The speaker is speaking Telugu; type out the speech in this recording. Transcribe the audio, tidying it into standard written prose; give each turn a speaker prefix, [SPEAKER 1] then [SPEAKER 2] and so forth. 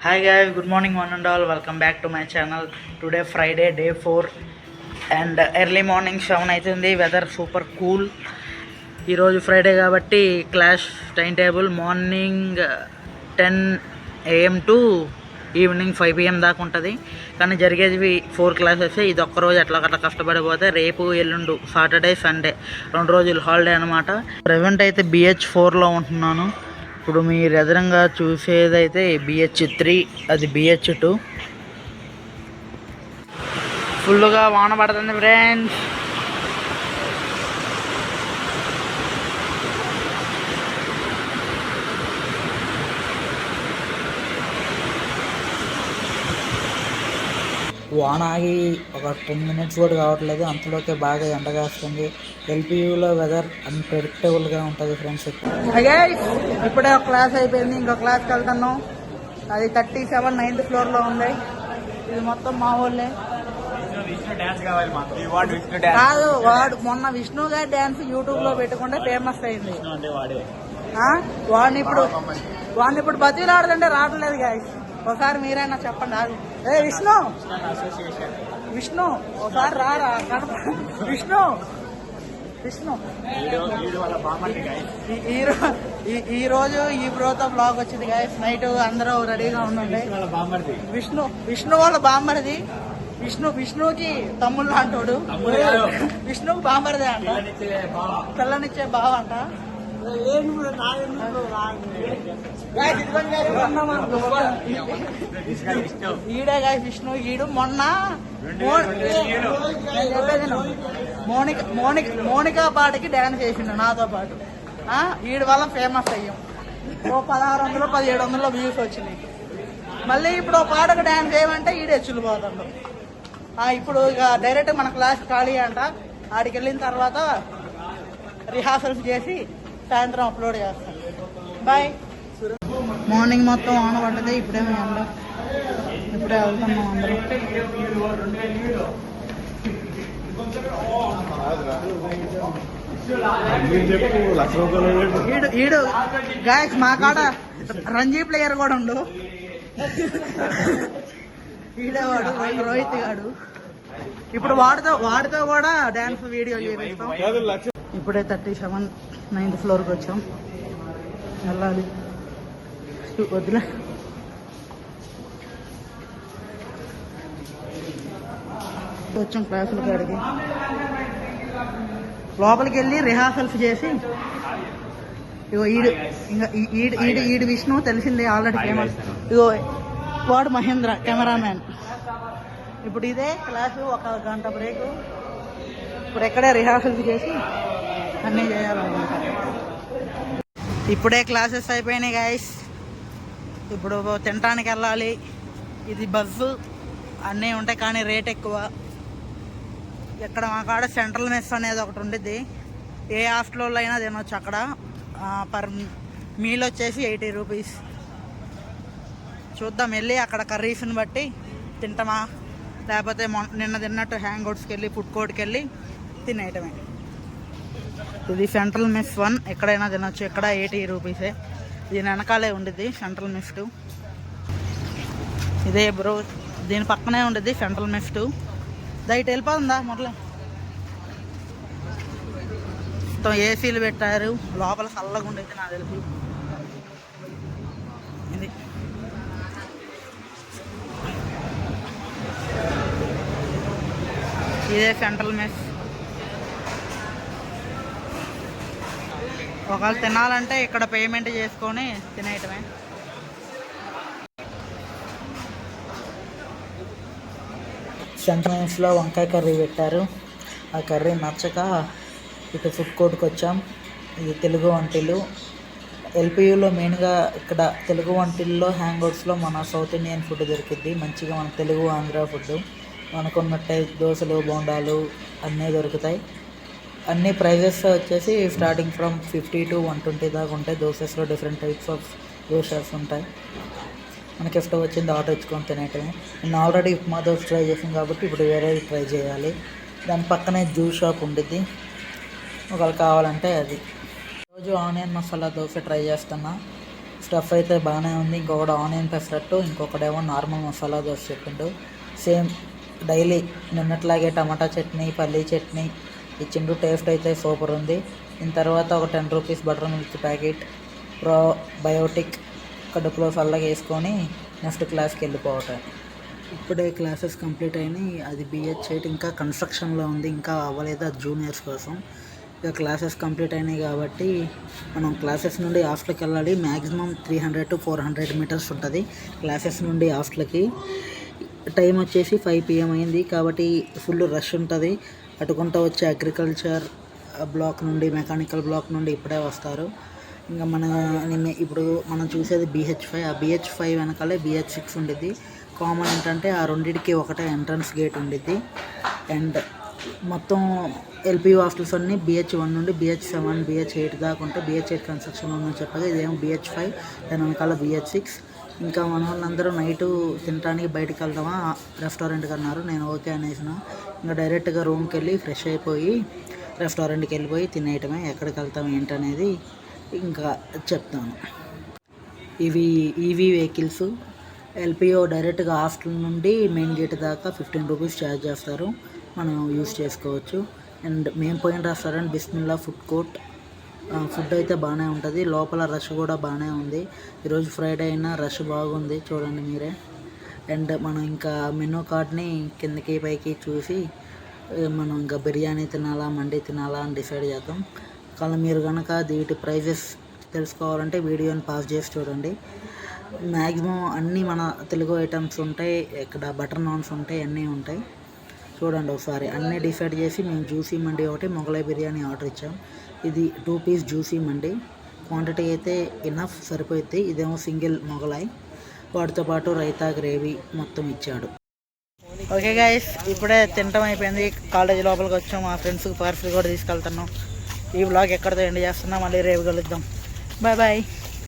[SPEAKER 1] Hi guys, good morning one and all. Welcome back to my channel. Today Friday, day 4 and early morning 7 అవుతుంది. Weather super cool. ఈరోజు ఫ్రైడే కాబట్టి class time table morning 10 AM to evening 5 PM దాకా ఉంటుంది. కానీ జరిగేది 4 క్లాసెస్. ఇది ఒక్కరోజు అట్లా కష్టపడిపోతే రేపు ఎల్లుండు సాటర్డే సండే 2 రోజులు హాలిడే అనమాట. ప్రజెంట్ అయితే BH4లో ఉంటున్నాను. ఇప్పుడు మీరు ఎదురంగా చూసేదైతే BH3, అది BH2. ఫుల్గా వాన పడుతుంది ఫ్రెండ్స్. వాన ఆగి ఒక 10 minutes కూడా కావట్లేదు, అంతలోకే బాగా ఎండగాస్తుంది. LPUలో వెదర్ అన్ప్రెడిక్టబుల్గా ఉంటుంది ఫ్రెండ్స్. ఇప్పుడే ఒక క్లాస్ అయిపోయింది, ఇంకో క్లాస్కి వెళ్తున్నాం. అది 37 9th ఫ్లోర్లో ఉంది. ఇది మొత్తం మా వాళ్ళే. కాదు, వాడు మొన్న విష్ణు గారి డ్యాన్స్ యూట్యూబ్లో పెట్టుకుంటే ఫేమస్ అయింది. వాడిని ఇప్పుడు బతిలాడుతుంటే రావట్లేదు గాయస్. ఒకసారి మీరైనా చెప్పండి. విష్ణు ఒకసారి రారా. విష్ణు ఈ రోజు ఈ బ్రోతో బ్లాగ్ వచ్చింది గాయస్. నైట్ అందరూ రెడీగా ఉండండి. విష్ణు వాళ్ళ బామ్మరిది. విష్ణుకి తమ్ముళ్ళు అంటాడు. విష్ణుకి బామ్మరిదే అంట, పిల్లనిచ్చే బావ అంట. ఈడే గాయ విష్ణు. ఈడు మొన్న మోనికా పాటకి డాన్స్ చేసిండు నాతో పాటు. ఈడు వల్ల ఫేమస్ అయ్యాం. 1600 1700 వ్యూస్ వచ్చినాయి. మళ్ళీ ఇప్పుడు పాటకు డాన్స్ చేయమంటే ఈడే చుల్లిపోతాడు. ఇప్పుడు ఇక డైరెక్ట్ మన క్లాస్ ఖాళీ అంట. ఆడికి వెళ్ళిన తర్వాత రిహార్సల్స్ చేసి సాయంత్రం అప్లోడ్ చేస్తాను. బాయ్. మార్నింగ్ మొత్తం ఆన పడ్డది. ఇప్పుడే వెళ్తున్నాం అందరూ. ఈడు గాయస్ మా కాడ రంజీ ప్లేయర్ కూడా ఉండు. ఈడేవాడు రోహిత్ గాడు. ఇప్పుడు వాడితో కూడా డాన్స్ వీడియో చేపిస్తాం. ఇప్పుడే 37 9th ఫ్లోర్కి వచ్చాం. వెళ్ళాలి. వద్దులే. వచ్చాం క్లాసుల కాడికి. లోపలికి వెళ్ళి రిహార్సల్స్ చేసి ఇగో ఈడు విష్ణు తెలిసిందే ఆల్రెడీ ఫేమస్. ఇగో వాడు మహేంద్ర కెమెరామ్యాన్. ఇప్పుడు ఇదే క్లాసు, 1 గంట బ్రేకు. ఇప్పుడు ఎక్కడే రిహార్సల్స్ చేసి అన్నీ చేయాలన్నమాట. ఇప్పుడే క్లాసెస్ అయిపోయినాయి గాయస్. ఇప్పుడు తినడానికి వెళ్ళాలి. ఇది బస్సు అన్నీ ఉంటాయి కానీ రేట్ ఎక్కువ. ఇక్కడ మా కాడ సెంట్రల్ మెస్ అనేది ఒకటి ఉండిద్ది. ఏ హాస్టల్లో అయినా తినొచ్చు అక్కడ. పర్ మీల్ వచ్చేసి 80 రూపీస్. చూద్దాం, వెళ్ళి అక్కడ కర్రీస్ని బట్టి తింటామా, లేకపోతే నిన్న తిన్నట్టు హ్యాంగ్అవుట్స్కి వెళ్ళి ఫుడ్ కోర్ట్కి వెళ్ళి తినేయటమే. ఇది సెంట్రల్ మెస్ 1. ఎక్కడైనా తినొచ్చు. ఇక్కడ 80 రూపీసే. దీని వెనకాలే ఉండిద్ది సెంట్రల్ మెస్ 2. ఇదే బ్రో, దీని పక్కనే ఉండిద్ది సెంట్రల్ మెస్ 2. దయటి వెళ్ళిపోతుందా మొదలు. మొత్తం ఏసీలు పెట్టారు. లోపల చల్లగా ఉండేది నాకు తెలిసి. ఇది ఇదే సెంట్రల్ మెస్. ఒకవేళ తినాలంటే ఇక్కడ పేమెంట్ చేసుకొని తినేయటమే. సెంట్రల్ మెస్లో వంకాయ కర్రీ పెట్టారు. ఆ కర్రీ నచ్చక ఇటు ఫుడ్ కోర్ట్కి వచ్చాం. ఇది తెలుగు వంటలు. LPUలో మెయిన్గా ఇక్కడ తెలుగు వంటల్లో హ్యాంగ్అవుట్స్లో మన సౌత్ ఇండియన్ ఫుడ్ దొరికిద్ది మంచిగా. మన తెలుగు ఆంధ్ర ఫుడ్ మనకున్నట్టే దోశలు బోండాలు అన్నీ దొరుకుతాయి. అన్ని ప్రైజెస్ వచ్చేసి స్టార్టింగ్ ఫ్రమ్ 50 to 120 దాకా ఉంటాయి. దోసెస్లో డిఫరెంట్ టైప్స్ ఆఫ్ దోశస్ ఉంటాయి. మనకి ఇష్టం వచ్చింది ఆర్డర్ ఇచ్చుకొని తినేయటమే. నేను ఆల్రెడీ ఉప్మా దోశ ట్రై చేసాను కాబట్టి ఇప్పుడు వేరేది ట్రై చేయాలి. దాని పక్కనే జ్యూస్ షాప్ ఉండిద్ది, ఒకవేళ కావాలంటే అది. రోజు ఆనియన్ మసాలా దోశ ట్రై చేస్తున్నా. స్టఫ్ అయితే బాగానే ఉంది. ఇంకొకటి ఆనియన్ పెసరట్టు, ఇంకొకటేమో నార్మల్ మసాలా దోశ చెప్పిండు. సేమ్ డైలీ నిన్నట్లాగే టమాటా చట్నీ, పల్లీ చట్నీ ఇచ్చిండు. టేస్ట్ అయితే సూపర్ ఉంది. దీని తర్వాత ఒక 10 rupees butter milk packet, probiotic కడుపులో చల్లగా వేసుకొని నెక్స్ట్ క్లాస్కి వెళ్ళిపోవటం. ఇప్పుడే క్లాసెస్ కంప్లీట్ అయినాయి. అది BH8 ఇంకా కన్స్ట్రక్షన్లో ఉంది, ఇంకా అవ్వలేదు. అది జూనియర్స్ కోసం. ఇక క్లాసెస్ కంప్లీట్ అయినాయి కాబట్టి మనం క్లాసెస్ నుండి హాస్టల్కి వెళ్ళాలి. మ్యాక్సిమం 300 to 400 మీటర్స్ ఉంటుంది క్లాసెస్ నుండి హాస్టల్కి. టైం వచ్చేసి 5 PM అయింది కాబట్టి ఫుల్ రష్ ఉంటుంది. అటుకుంటూ వచ్చే అగ్రికల్చర్ బ్లాక్ నుండి, మెకానికల్ బ్లాక్ నుండి ఇప్పుడే వస్తారు. ఇంకా ఇప్పుడు మనం చూసేది BH5. ఆ BH5 వెనకాలే BH6 ఉండిద్ది. కామన్ ఏంటంటే ఆ రెండింటికి ఒకటే ఎంట్రన్స్ గేట్ ఉండిద్ది. అండ్ మొత్తం LPU హాస్టల్స్ అన్నీ BH1 నుండి BH7, BH8 దాకా ఉంటే BH8 కన్స్ట్రక్షన్ ఉందని చెప్పగా ఇదేమో BH5, దాని వెనకాల BH6. ఇంకా మన వాళ్ళందరూ నైటు తినడానికి బయటికి వెళ్దామా రెస్టారెంట్కి అన్నారు. నేను ఓకే అనేసిన. ఇంకా డైరెక్ట్గా రూమ్కి వెళ్ళి ఫ్రెష్ అయిపోయి రెస్టారెంట్కి వెళ్ళిపోయి తినేయటమే. ఎక్కడికి వెళ్తాం ఏంటనేది ఇంకా చెప్తాను. ఇవి EV వెహికల్స్. LPO డైరెక్ట్గా హాస్టల్ నుండి మెయిన్ గేట్ దాకా 15 రూపీస్ ఛార్జ్ చేస్తారు. మనం యూజ్ చేసుకోవచ్చు. అండ్ మేము పోయిన restaurant Bismillah food court. Food అయితే బాగానే ఉంటుంది. లోపల రష్ కూడా బాగానే ఉంది. ఈరోజు ఫ్రైడే అయినా రష్ బాగుంది, చూడండి మీరే. అండ్ మనం ఇంకా మెనూ కార్డ్ని కిందకి పైకి చూసి మనం ఇంకా బిర్యానీ తినాలా, మండి తినాలా అని డిసైడ్ చేద్దాం. కానీ మీరు కనుక వీటి ప్రైజెస్ తెలుసుకోవాలంటే వీడియోని పాజ్ చేసి చూడండి. మ్యాక్సిమం అన్నీ మన తెలుగు ఐటమ్స్ ఉంటాయి. ఇక్కడ బటర్ నాన్స్ ఉంటాయి, అన్నీ ఉంటాయి. చూడండి ఒకసారి. అన్నీ డిసైడ్ చేసి మేము జ్యూసీ మండి ఒకటి, మొగలై బిర్యానీ ఆర్డర్ ఇచ్చాం. ఇది 2 పీస్ జ్యూసీ మండి. క్వాంటిటీ అయితే ఇనఫ్ సరిపోయింది. ఇదేమో సింగిల్ మొగలై, వాటితో పాటు రైతా, గ్రేవీ మొత్తం ఇచ్చాడు. ఓకే గైస్, ఇప్పుడే తినటం అయిపోయింది. కాలేజీ లోపలికి వచ్చాం. మా ఫ్రెండ్స్కి పార్సల్ కూడా తీసుకెళ్తున్నాం. ఈ వ్లాగ్ ఎక్కడితో ఎండ్ చేస్తున్నా. మళ్ళీ రేపు కలుద్దాం. Bye bye.